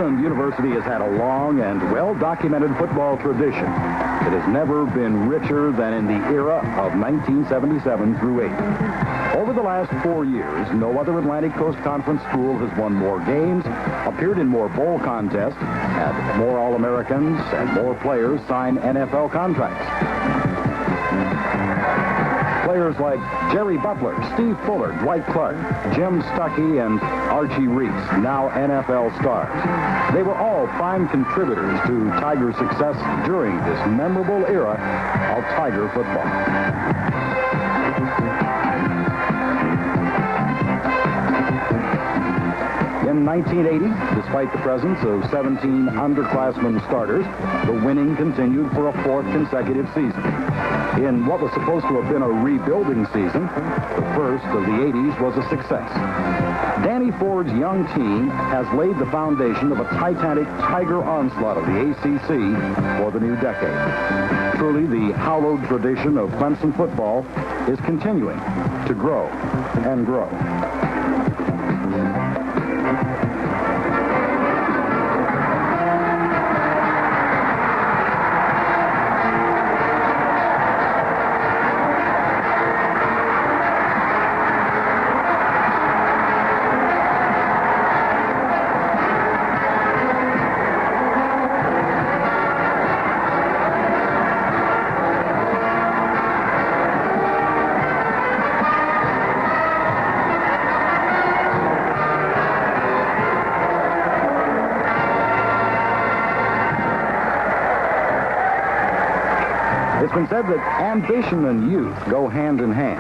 Clemson University has had a long and well-documented football tradition. It has never been richer than in the era of 1977 through 8. Over the last 4 years, no other Atlantic Coast Conference school has won more games, appeared in more bowl contests, had more All-Americans, and more players sign NFL contracts. Players like Jerry Butler, Steve Fuller, Dwight Clark, Jim Stuckey, and Archie Reese, now NFL stars. They were all prime contributors to Tiger success during this memorable era of Tiger football. In 1980, despite the presence of 17 underclassmen starters, the winning continued for a fourth consecutive season. In what was supposed to have been a rebuilding season, the first of the 80s was a success. Danny Ford's young team has laid the foundation of a titanic Tiger onslaught of the ACC for the new decade. Truly, the hallowed tradition of Clemson football is continuing to grow and grow. It's been said that ambition and youth go hand in hand.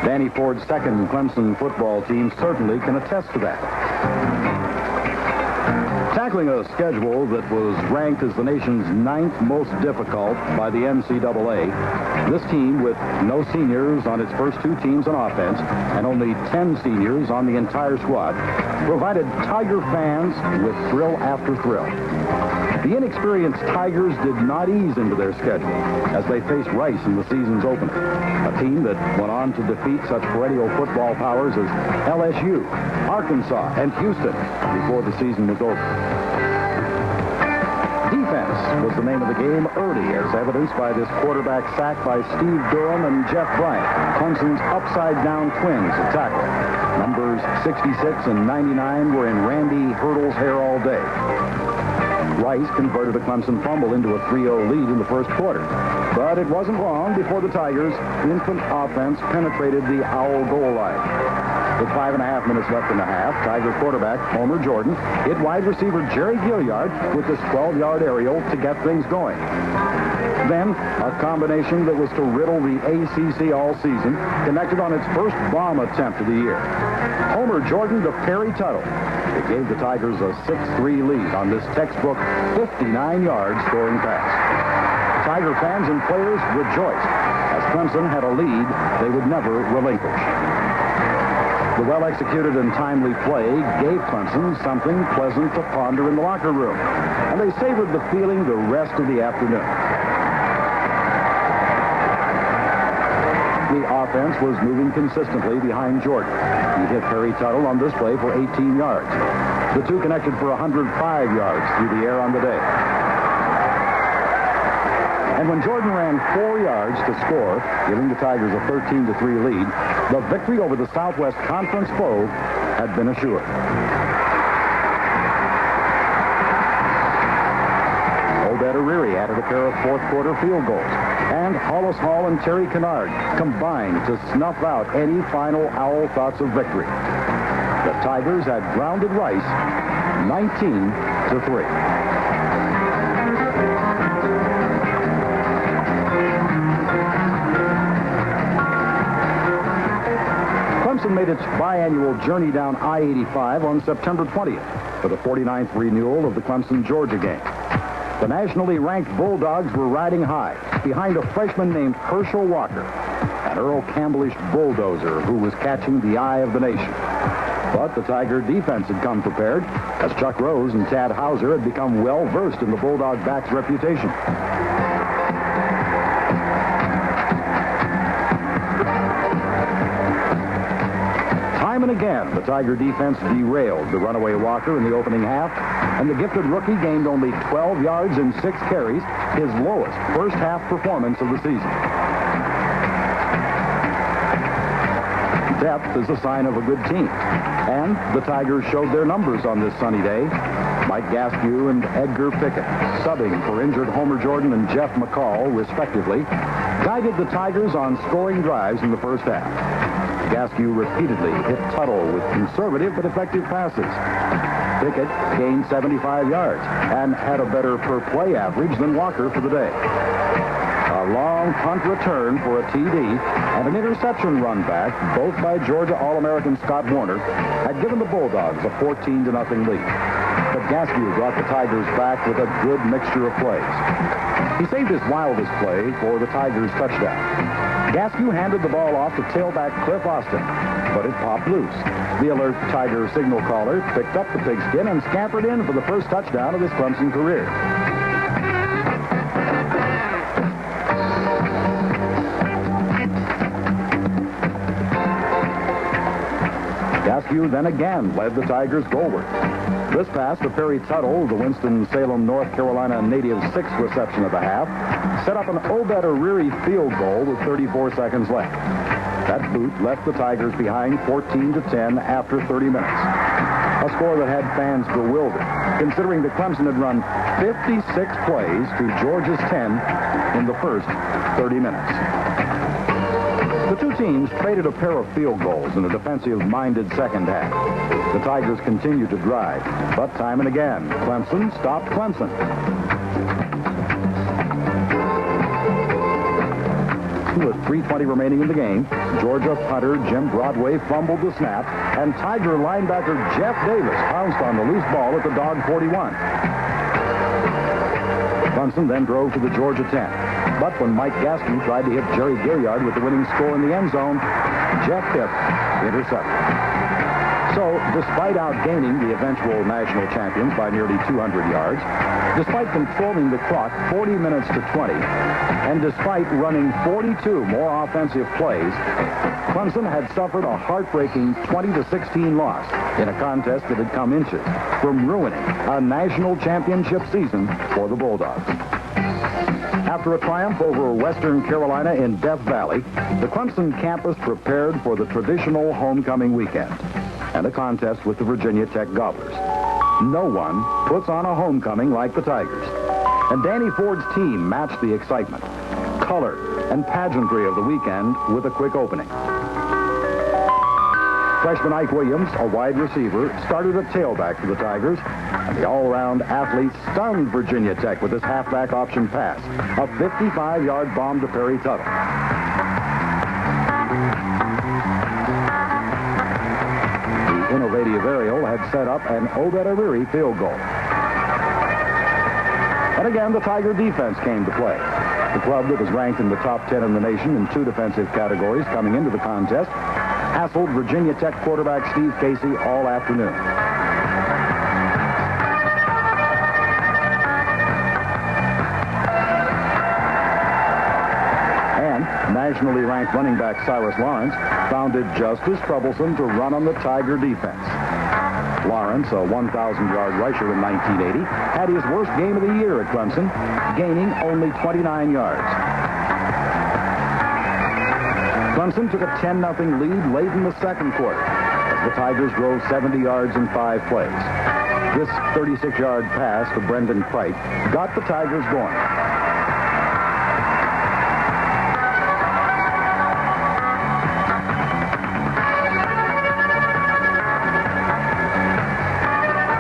Danny Ford's second Clemson football team certainly can attest to that. Tackling a schedule that was ranked as the nation's 9th most difficult by the NCAA, this team, with no seniors on its first 2 teams on offense and only 10 seniors on the entire squad, provided Tiger fans with thrill after thrill. The inexperienced Tigers did not ease into their schedule as they faced Rice in the season's opener, a team that went on to defeat such perennial football powers as LSU, Arkansas, and Houston before the season was over. Defense was the name of the game early, as evidenced by this quarterback sack by Steve Durham and Jeff Bryant, Clemson's upside-down twins at tackle. Numbers 66 and 99 were in Randy Hurdle's hair all day. Rice converted a Clemson fumble into a 3-0 lead in the first quarter. But it wasn't long before the Tigers' infant offense penetrated the Owl goal line. With 5.5 minutes left in the half, Tiger quarterback Homer Jordan hit wide receiver Jerry Gilliard with this 12-yard aerial to get things going. Then, a combination that was to riddle the ACC all season connected on its first bomb attempt of the year. Homer Jordan to Perry Tuttle. It gave the Tigers a 6-3 lead on this textbook 59-yard scoring pass. Tiger fans and players rejoiced as Clemson had a lead they would never relinquish. The well-executed and timely play gave Clemson something pleasant to ponder in the locker room, and they savored the feeling the rest of the afternoon. The offense was moving consistently behind Jordan. He hit Perry Tuttle on this play for 18 yards. The two connected for 105 yards through the air on the day. And when Jordan ran 4 yards to score, giving the Tigers a 13-3 lead, the victory over the Southwest Conference foe had been assured. Obed Ariri added a pair of fourth-quarter field goals, and Hollis Hall and Terry Kennard combined to snuff out any final Owl thoughts of victory. The Tigers had grounded Rice 19-3. Clemson made its biannual journey down I-85 on September 20th for the 49th renewal of the Clemson-Georgia game. The nationally ranked Bulldogs were riding high behind a freshman named Herschel Walker, an Earl Campbellish bulldozer who was catching the eye of the nation. But the Tiger defense had come prepared, as Chuck Rose and Tad Hauser had become well-versed in the Bulldog back's reputation. Time and again, the Tiger defense derailed the runaway Walker in the opening half, and the gifted rookie gained only 12 yards and 6 carries, his lowest first-half performance of the season. Depth is a sign of a good team, and the Tigers showed their numbers on this sunny day. Mike Gaskew and Edgar Pickett, subbing for injured Homer Jordan and Jeff McCall, respectively, guided the Tigers on scoring drives in the first half. Gaskew repeatedly hit Tuttle with conservative but effective passes. Pickett gained 75 yards and had a better per-play average than Walker for the day. A long punt return for a TD and an interception run back, both by Georgia All-American Scott Warner, had given the Bulldogs a 14-0 lead. But Gaskew brought the Tigers back with a good mixture of plays. He saved his wildest play for the Tigers' touchdown. Gaskew handed the ball off to tailback Cliff Austin, but it popped loose. The alert Tiger signal caller picked up the pigskin and scampered in for the first touchdown of his Clemson career. Gaskew then again led the Tigers goalward. This pass to Perry Tuttle, the Winston-Salem, North Carolina native's 6th reception of the half, set up an Obed Ariri field goal with 34 seconds left. That boot left the Tigers behind 14-10 after 30 minutes. A score that had fans bewildered, considering that Clemson had run 56 plays to Georgia's 10 in the first 30 minutes. The two teams traded a pair of field goals in a defensive-minded second half. The Tigers continued to drive, but time and again, Clemson stopped Clemson. With 3:20 remaining in the game, Georgia punter Jim Broadway fumbled the snap, and Tiger linebacker Jeff Davis pounced on the loose ball at the dog 41. Clemson then drove to the Georgia 10. But when Mike Gaston tried to hit Jerry Gilliard with the winning score in the end zone, Jeff Pitt intercepted. So, despite outgaining the eventual national champions by nearly 200 yards, despite controlling the clock 40 minutes to 20, and despite running 42 more offensive plays, Clemson had suffered a heartbreaking 20-16 loss in a contest that had come inches from ruining a national championship season for the Bulldogs. After a triumph over Western Carolina in Death Valley, the Clemson campus prepared for the traditional homecoming weekend and a contest with the Virginia Tech Gobblers. No one puts on a homecoming like the Tigers. And Danny Ford's team matched the excitement, color, and pageantry of the weekend with a quick opening. Freshman Ike Williams, a wide receiver, started at tailback for the Tigers, and the all-around athlete stunned Virginia Tech with his halfback option pass, a 55-yard bomb to Perry Tuttle. The innovative aerial had set up an Obed Ariri field goal. And again, the Tiger defense came to play. The club that was ranked in the top 10 in the nation in 2 defensive categories coming into the contest hassled Virginia Tech quarterback Steve Casey all afternoon. And nationally ranked running back Cyrus Lawrence found it just as troublesome to run on the Tiger defense. Lawrence, a 1,000-yard rusher in 1980, had his worst game of the year at Clemson, gaining only 29 yards. Clemson took a 10-0 lead late in the second quarter as the Tigers drove 70 yards in 5 plays. This 36-yard pass to Brendan Kright got the Tigers going.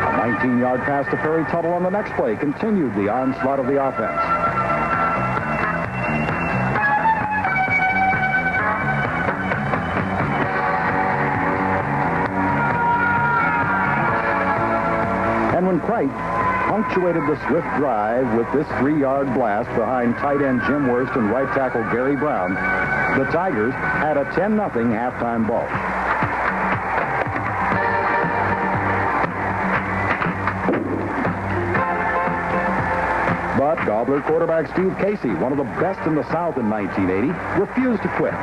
A 19-yard pass to Perry Tuttle on the next play continued the onslaught of the offense. And when Kright punctuated the swift drive with this 3-yard blast behind tight end Jim Worst and right tackle Gary Brown, the Tigers had a 10-0 halftime ball. But Gobbler quarterback Steve Casey, one of the best in the South in 1980, refused to quit.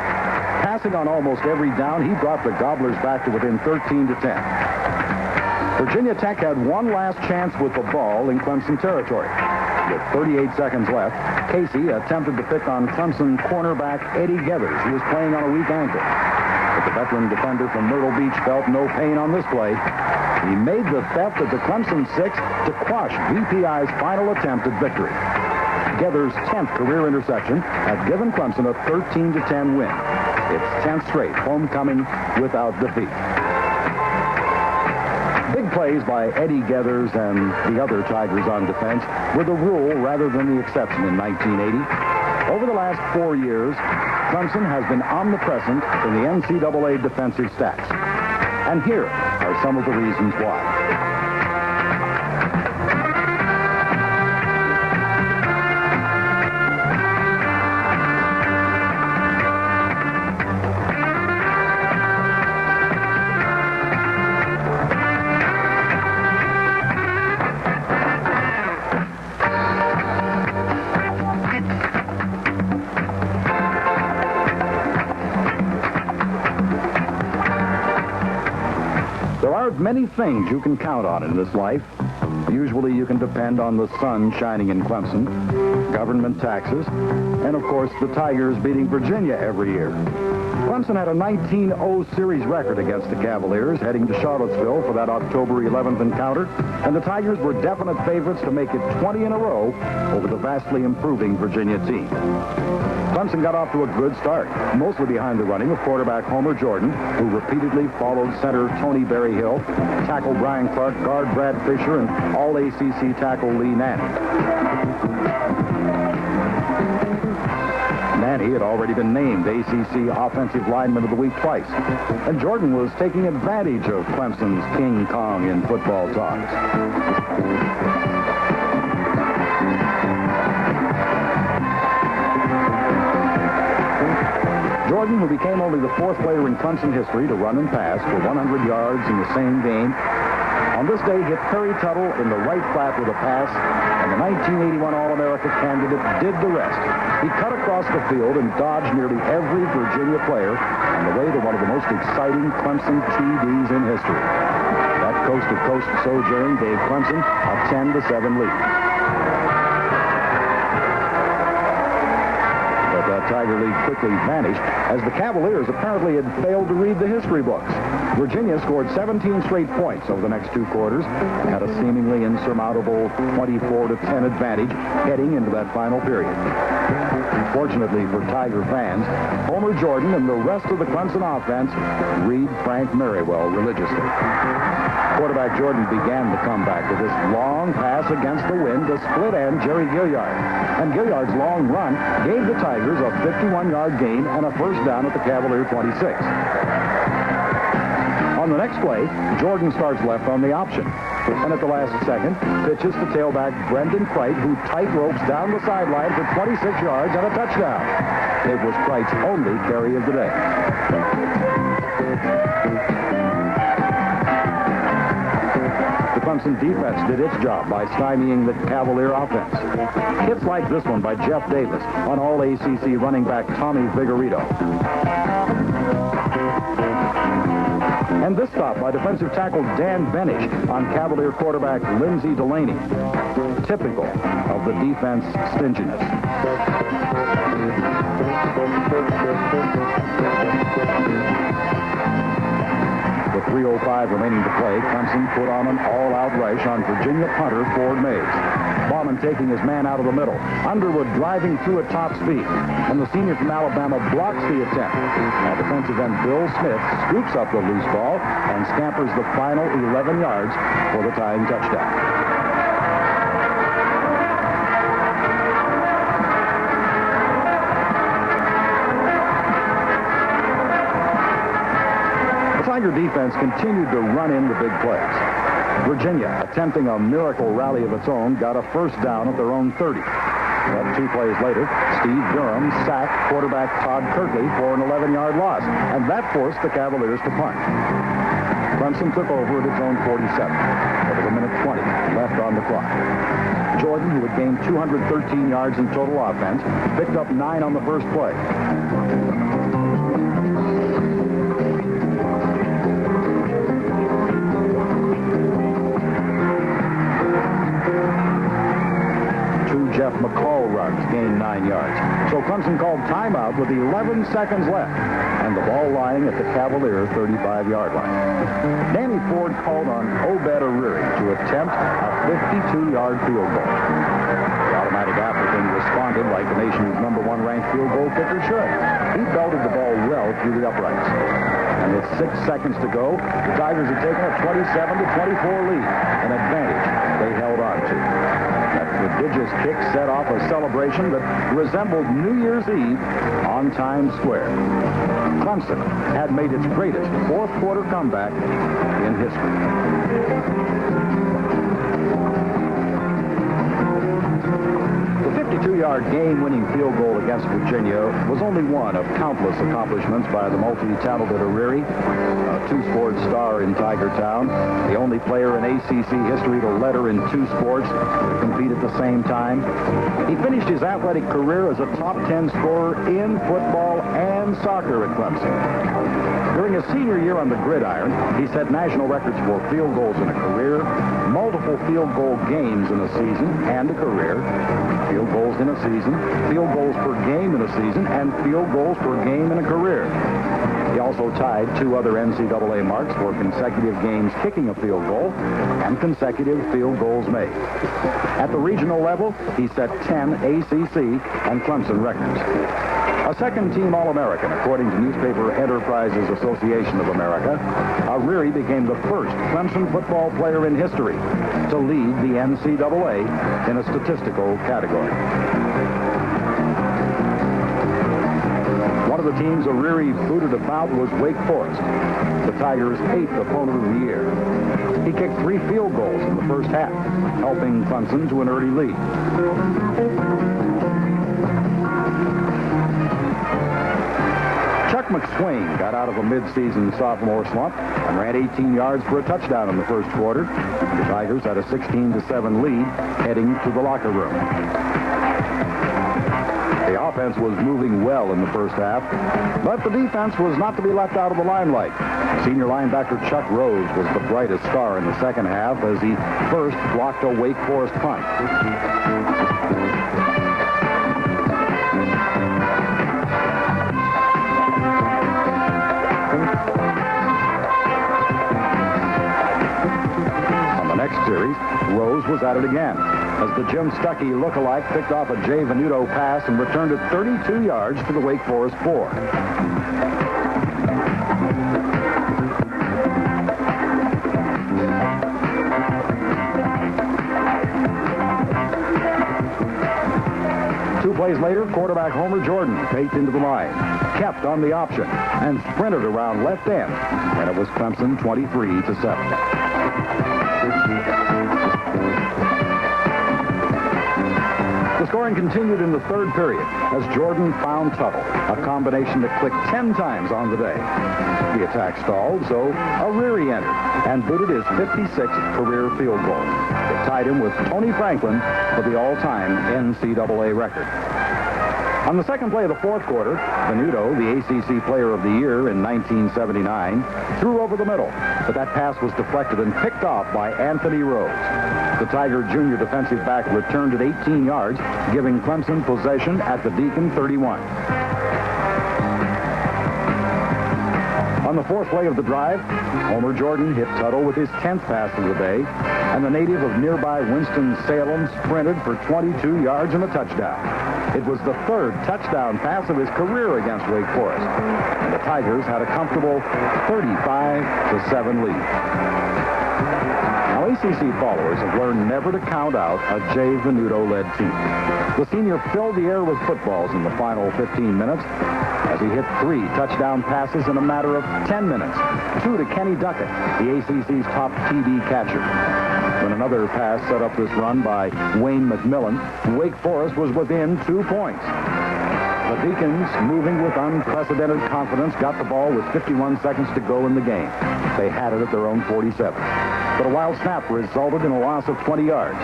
Passing on almost every down, he brought the Gobblers back to within 13-10. Virginia Tech had one last chance with the ball in Clemson territory. With 38 seconds left, Casey attempted to pick on Clemson cornerback Eddie Gethers, who was playing on a weak ankle. But the veteran defender from Myrtle Beach felt no pain on this play. He made the theft at the Clemson 6 to quash VPI's final attempt at victory. Gethers' 10th career interception had given Clemson a 13-10 win. Its 10th straight homecoming without defeat. Big plays by Eddie Gethers and the other Tigers on defense were the rule rather than the exception in 1980. Over the last 4 years, Clemson has been omnipresent in the NCAA defensive stats. And here are some of the reasons why. Many things you can count on in this life. Usually you can depend on the sun shining in Clemson, government taxes, and of course the Tigers beating Virginia every year. Clemson had a 19-0 series record against the Cavaliers heading to Charlottesville for that October 11th encounter, and the Tigers were definite favorites to make it 20 in a row over the vastly improving Virginia team. Clemson got off to a good start, mostly behind the running of quarterback Homer Jordan, who repeatedly followed center Tony Berryhill, tackle Brian Clark, guard Brad Fisher, and all-ACC tackle Lee Nanny. Nanny had already been named ACC Offensive Lineman of the Week twice, and Jordan was taking advantage of Clemson's King Kong in football talks. Jordan, who became only the fourth player in Clemson history to run and pass for 100 yards in the same game, on this day hit Perry Tuttle in the right flat with a pass, and the 1981 All-America candidate did the rest. He cut across the field and dodged nearly every Virginia player on the way to one of the most exciting Clemson TDs in history. That coast-to-coast sojourn gave Clemson a 10-7 lead. Tiger lead quickly vanished as the Cavaliers apparently had failed to read the history books. Virginia scored 17 straight points over the next two quarters and had a seemingly insurmountable 24-10 advantage heading into that final period. Fortunately for Tiger fans, Homer Jordan and the rest of the Clemson offense read Frank Merriwell religiously. Quarterback Jordan began the comeback with this long pass against the wind to split end Jerry Gilliard. And Gilliard's long run gave the Tigers a 51-yard gain and a first down at the Cavalier 26. On the next play, Jordan starts left on the option. And at the last second, pitches to tailback Brendan Kright, who tight ropes down the sideline for 26 yards and a touchdown. It was Kright's only carry of the day. The Clemson defense did its job by stymieing the Cavalier offense. Hits like this one by Jeff Davis on all-ACC running back Tommy Vigorito. And this stop by defensive tackle Dan Benish on Cavalier quarterback Lindsey Delaney. Typical of the defense stinginess. With 3:05 remaining to play, Clemson put on an all-out rush on Virginia punter Ford Mays. Bauman taking his man out of the middle. Underwood driving through at top speed. And the senior from Alabama blocks the attempt. Now defensive end Bill Smith scoops up the loose ball and scampers the final 11 yards for the tying touchdown. Tiger defense continued to run in the big plays. Virginia, attempting a miracle rally of its own, got a first down at their own 30. But 2 plays later, Steve Durham sacked quarterback Todd Kirkley for an 11-yard loss, and that forced the Cavaliers to punt. Clemson took over at its own 47. There was a minute 20 left on the clock. Jordan, who had gained 213 yards in total offense, picked up 9 on the first play. Jeff McCall runs, gained 9 yards. So Clemson called timeout with 11 seconds left, and the ball lying at the Cavalier 35-yard line. Danny Ford called on Obed Ariri to attempt a 52-yard field goal. The automatic applicant responded like the nation's #1 ranked field goal kicker should. He belted the ball well through the uprights. And with 6 seconds to go, the Tigers had taken a 27-24 lead, an advantage they held on to. That prodigious kick set off a celebration that resembled New Year's Eve on Times Square. Clemson had made its greatest fourth-quarter comeback in history. The 52-yard game-winning field goal against Virginia was only one of countless accomplishments by the multi-talented Ariri, a two-sport star in Tiger Town, the only player in ACC history to letter in 2 sports to compete at the same time. He finished his athletic career as a top 10 scorer in football and soccer at Clemson. During his senior year on the gridiron, he set national records for field goals in a career, multiple field goal games in a season and a career, field goals in a season, field goals per game in a season, and field goals per game in a career. He also tied 2 other NCAA marks for consecutive games kicking a field goal and consecutive field goals made. At the regional level, he set 10 ACC and Clemson records. A second-team All-American, according to Newspaper Enterprises Association of America, Ariri became the first Clemson football player in history to lead the NCAA in a statistical category. One of the teams Ariri booted about was Wake Forest, the Tigers' 8th opponent of the year. He kicked 3 field goals in the first half, helping Clemson to an early lead. Chuck McSwain got out of a mid-season sophomore slump and ran 18 yards for a touchdown in the first quarter. The Tigers had a 16-7 lead heading to the locker room. The offense was moving well in the first half, but the defense was not to be left out of the limelight. Senior linebacker Chuck Rose was the brightest star in the second half as he first blocked a Wake Forest punt. Series, Rose was at it again as the Jim Stuckey lookalike picked off a Jay Venuto pass and returned it 32 yards to the Wake Forest 4. Two plays later, quarterback Homer Jordan faked into the line, kept on the option, and sprinted around left end, and it was Clemson 23-7. The scoring continued in the third period as Jordan found Tuttle, a combination that clicked 10 times on the day. The attack stalled, so Ariri entered and booted his 56th career field goal. It tied him with Tony Franklin for the all-time NCAA record. On the second play of the fourth quarter, Venuto, the ACC Player of the Year in 1979, threw over the middle, but that pass was deflected and picked off by Anthony Rose. The Tiger junior defensive back returned it 18 yards, giving Clemson possession at the Deacon 31. On the fourth play of the drive, Homer Jordan hit Tuttle with his 10th pass of the day, and the native of nearby Winston-Salem sprinted for 22 yards and a touchdown. It was the third touchdown pass of his career against Wake Forest, and the Tigers had a comfortable 35-7 lead. Now, ACC followers have learned never to count out a Jay Venuto-led team. The senior filled the air with footballs in the final 15 minutes as he hit 3 touchdown passes in a matter of 10 minutes, 2 to Kenny Duckett, the ACC's top TD catcher. When another pass set up this run by Wayne McMillan, Wake Forest was within 2 points. The Deacons, moving with unprecedented confidence, got the ball with 51 seconds to go in the game. They had it at their own 47. But a wild snap resulted in a loss of 20 yards.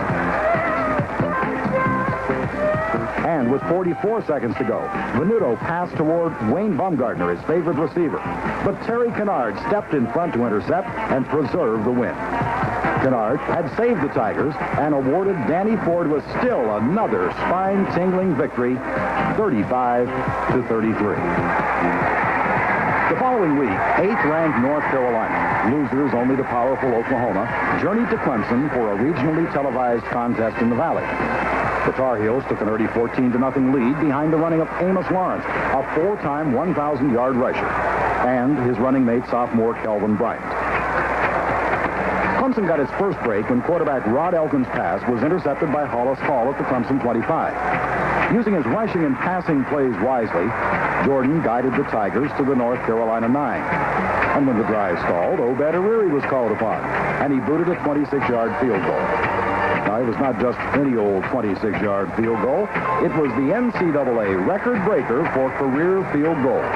And with 44 seconds to go, Venuto passed toward Wayne Baumgartner, his favorite receiver. But Terry Kennard stepped in front to intercept and preserve the win. Kennard had saved the Tigers and awarded Danny Ford with still another spine-tingling victory, 35-33. The following week, 8th-ranked North Carolina, losers only to powerful Oklahoma, journeyed to Clemson for a regionally televised contest in the Valley. The Tar Heels took an early 14-0 lead behind the running of Amos Lawrence, a 4-time 1,000-yard rusher, and his running mate, sophomore Kelvin Bryant. Clemson got its first break when quarterback Rod Elkin's pass was intercepted by Hollis Hall at the Clemson 25. Using his rushing and passing plays wisely, Jordan guided the Tigers to the North Carolina 9. And when the drive stalled, Obed Ariri was called upon, and he booted a 26-yard field goal. Now, it was not just any old 26-yard field goal. It was the NCAA record breaker for career field goals.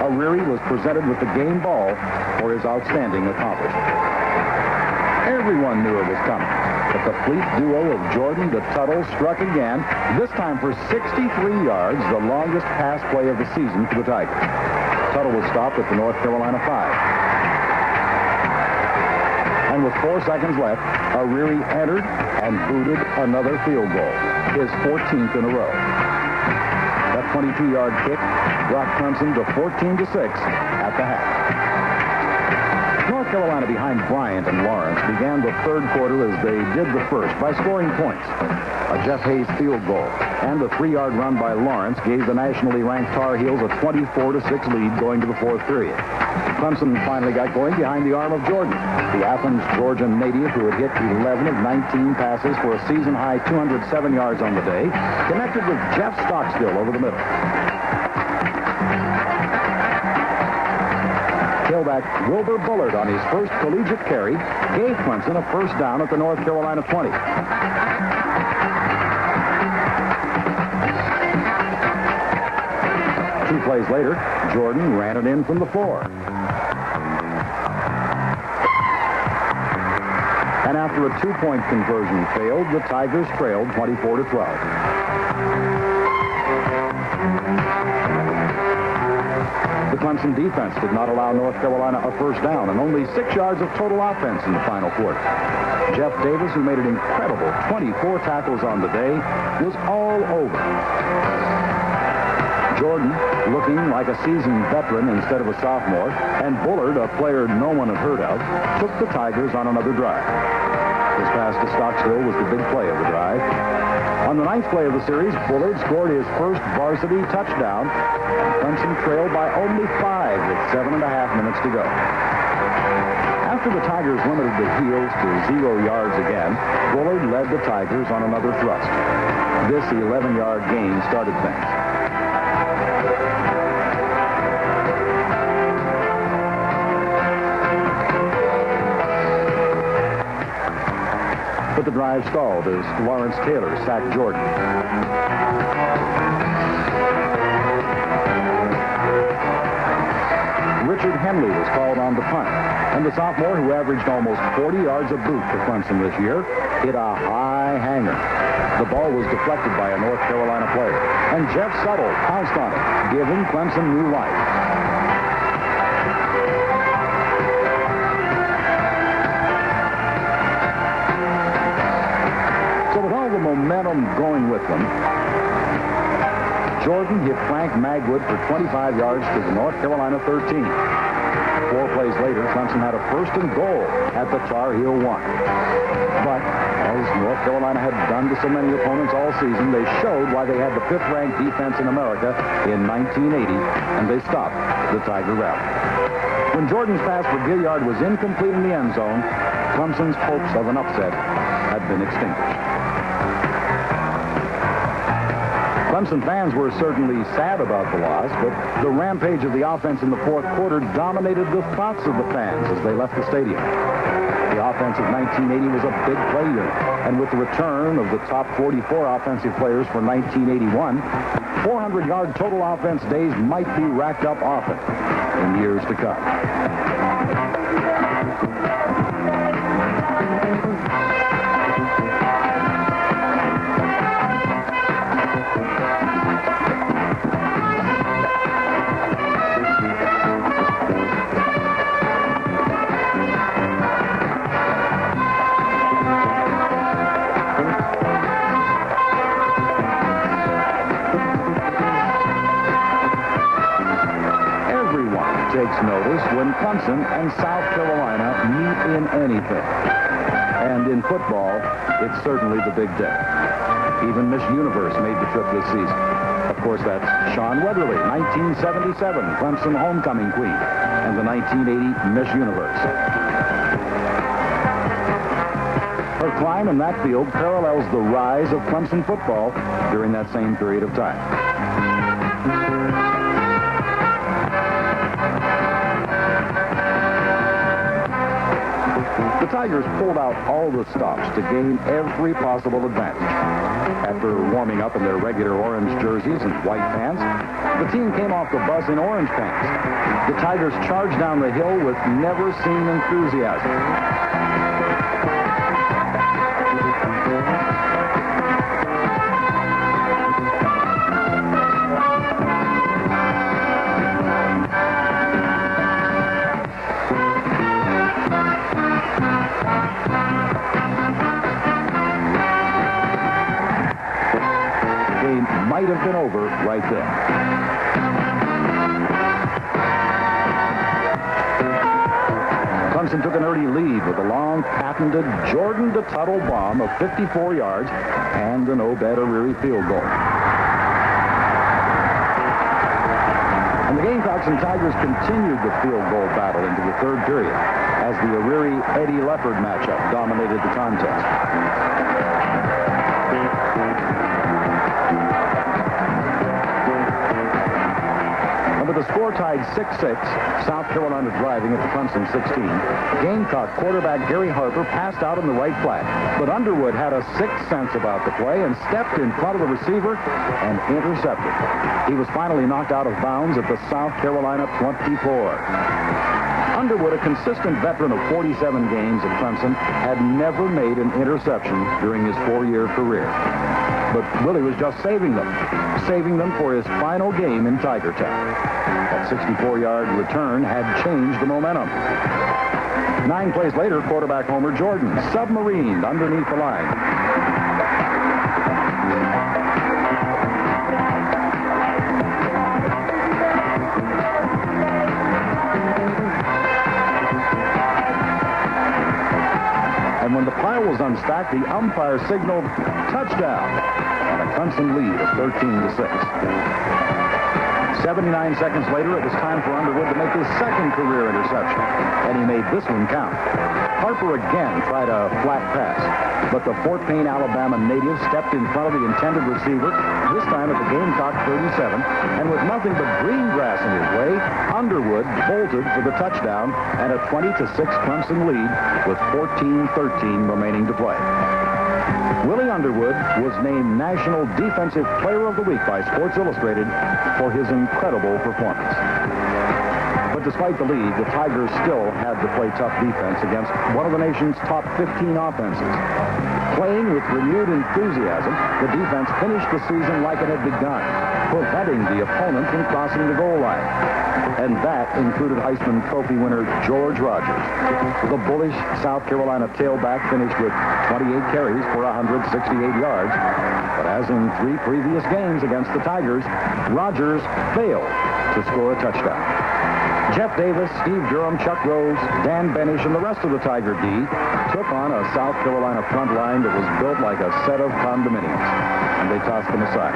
Ariri was presented with the game ball for his outstanding accomplishment. Everyone knew it was coming, but the fleet duo of Jordan to Tuttle struck again, this time for 63 yards, the longest pass play of the season for the Tigers. Tuttle was stopped at the North Carolina 5. And with 4 seconds left, Ariri entered and booted another field goal, his 14th in a row. That 22-yard kick brought Clemson to 14-6 at the half. North Carolina, behind Bryant and Lawrence, began the third quarter as they did the first by scoring points. A Jeff Hayes field goal and a 3-yard run by Lawrence gave the nationally ranked Tar Heels a 24-6 lead going to the fourth period. Clemson finally got going behind the arm of Jordan, the Athens, Georgia native who had hit 11 of 19 passes for a season-high 207 yards on the day, connected with Jeff Stockstill over the middle. Tailback Wilbur Bullard on his first collegiate carry gave Clemson a first down at the North Carolina 20. 2 plays later, Jordan ran it in from the 4. And after a 2-point conversion failed, the Tigers trailed 24-12. The Clemson defense did not allow North Carolina a first down and only 6 yards of total offense in the final quarter. Jeff Davis, who made an incredible 24 tackles on the day, was all over. Jordan, looking like a seasoned veteran instead of a sophomore, and Bullard, a player no one had heard of, took the Tigers on another drive. His pass to Stockstill was the big play of the drive. On the 9th play of the series, Bullard scored his first varsity touchdown. Clemson trailed by only 5 with 7.5 minutes to go. After the Tigers limited the Heels to 0 yards again, Bullard led the Tigers on another thrust. This 11-yard gain started things. But the drive stalled as Lawrence Taylor sacked Jordan. Richard Henley was called on to punt, and the sophomore, who averaged almost 40 yards a boot for Clemson this year, hit a high hanger. The ball was deflected by a North Carolina player, and Jeff Suttle pounced on it, giving Clemson new life. So with all the momentum going with them, Jordan hit Frank Magwood for 25 yards to the North Carolina 13. 4 plays later, Clemson had a first and goal at the Tar Heel 1. But as North Carolina had done to so many opponents all season, they showed why they had the 5th-ranked defense in America in 1980, and they stopped the Tiger rally. When Jordan's pass for Gilliard was incomplete in the end zone, Clemson's hopes of an upset had been extinguished. Clemson fans were certainly sad about the loss, but the rampage of the offense in the fourth quarter dominated the thoughts of the fans as they left the stadium. The offense of 1980 was a big play unit, and with the return of the top 44 offensive players for 1981, 400-yard total offense days might be racked up often in years to come. its notice when Clemson and South Carolina meet in anything. And in football, it's certainly the big day. Even Miss Universe made the trip this season. Of course, that's Shawn Weatherly, 1977, Clemson homecoming queen, and the 1980 Miss Universe. Her climb in that field parallels the rise of Clemson football during that same period of time. The Tigers pulled out all the stops to gain every possible advantage. After warming up in their regular orange jerseys and white pants, the team came off the bus in orange pants. The Tigers charged down the hill with never-seen enthusiasm. Might have been over right there. Clemson took an early lead with a long, patented Jordan to Tuttle bomb of 54 yards and an Obed-Ariri field goal. And the Gamecocks and Tigers continued the field goal battle into the third period as the Ariri-Eddie Leopard matchup dominated the contest. With the score tied 6-6, South Carolina driving at the Clemson 16, Gamecock quarterback Gary Harper passed out in the right flat, but Underwood had a sixth sense about the play and stepped in front of the receiver and intercepted. He was finally knocked out of bounds at the South Carolina 24. Underwood, a consistent veteran of 47 games at Clemson, had never made an interception during his 4-year career. But Willie was just saving them for his final game in Tiger Town. That 64-yard return had changed the momentum. 9 plays later, quarterback Homer Jordan submarined underneath the line. And when the pile was unstacked, the umpire signaled touchdown and a Clemson lead of 13-6. 79 seconds later, it was time for Underwood to make his second career interception, and he made this one count. Harper again tried a flat pass, but the Fort Payne, Alabama native stepped in front of the intended receiver, this time at the Gamecock 37, and with nothing but green grass in his way, Underwood bolted for the touchdown and a 20-6 Clemson lead with 14-13 remaining to play. Willie Underwood was named National Defensive Player of the Week by Sports Illustrated for his incredible performance. But despite the lead, the Tigers still had to play tough defense against one of the nation's top 15 offenses. Playing with renewed enthusiasm, the defense finished the season like it had begun, preventing the opponent from crossing the goal line. And that included Heisman Trophy winner George Rogers. The bullish South Carolina tailback finished with 28 carries for 168 yards. But as in 3 previous games against the Tigers, Rogers failed to score a touchdown. Jeff Davis, Steve Durham, Chuck Rose, Dan Benish, and the rest of the Tiger D took on a South Carolina front line that was built like a set of condominiums, and they tossed them aside.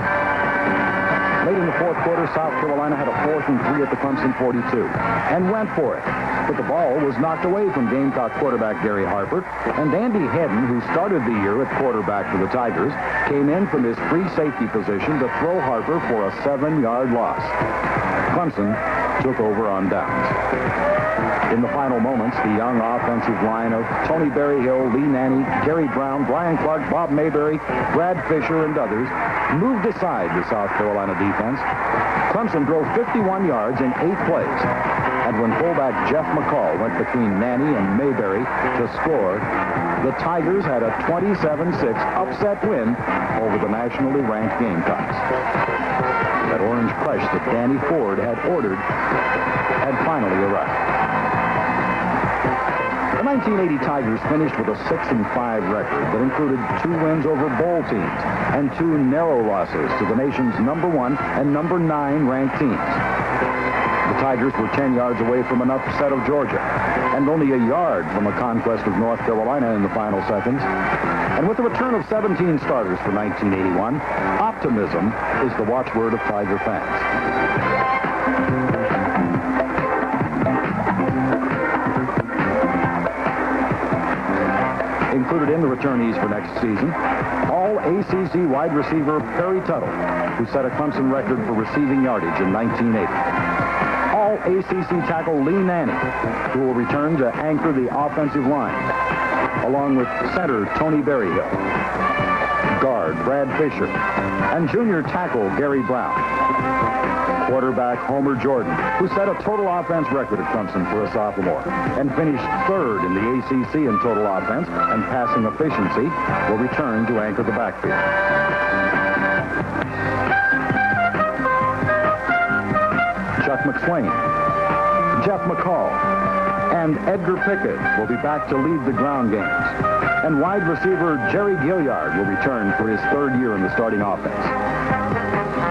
Late in the fourth quarter, South Carolina had a 4th and 3 at the Clemson 42 and went for it. But the ball was knocked away from Gamecock quarterback Gary Harper, and Andy Hedden, who started the year at quarterback for the Tigers, came in from his free safety position to throw Harper for a 7-yard loss. Clemson took over on downs. In the final moments, the young offensive line of Tony Berryhill, Lee Nanny, Gary Brown, Brian Clark, Bob Mayberry, Brad Fisher, and others moved aside the South Carolina defense. Clemson drove 51 yards in 8 plays. And when fullback Jeff McCall went between Nanny and Mayberry to score, the Tigers had a 27-6 upset win over the nationally ranked Gamecocks. That orange crush that Danny Ford had ordered had finally arrived. The 1980 Tigers finished with a 6-5 record that included 2 wins over bowl teams and 2 narrow losses to the nation's #1 and #9 ranked teams. The Tigers were 10 yards away from an upset of Georgia and only a yard from a conquest of North Carolina in the final seconds. And with the return of 17 starters for 1981, optimism is the watchword of Tiger fans. Included in the returnees for next season, all ACC wide receiver Perry Tuttle, who set a Clemson record for receiving yardage in 1980. All ACC tackle Lee Nanny, who will return to anchor the offensive line, along with center Tony Berryhill, guard Brad Fisher, and junior tackle Gary Brown. Quarterback Homer Jordan, who set a total offense record at Clemson for a sophomore and finished third in the ACC in total offense and passing efficiency, will return to anchor the backfield. Chuck McSwain, Jeff McCall, and Edgar Pickett will be back to lead the ground games. And wide receiver Jerry Gilliard will return for his third year in the starting offense.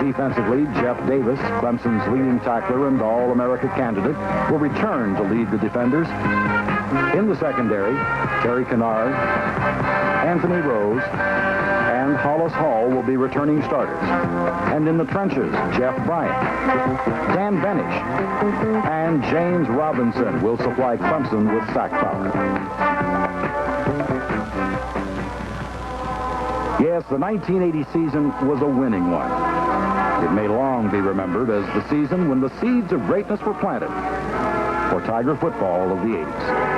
Defensively, Jeff Davis, Clemson's leading tackler and All-America candidate, will return to lead the defenders. In the secondary, Terry Kennard, Anthony Rose, and Hollis Hall will be returning starters. And in the trenches, Jeff Bryant, Dan Benish, and James Robinson will supply Clemson with sack power. Yes, the 1980 season was a winning one. It may long be remembered as the season when the seeds of greatness were planted for Tiger football of the 80s.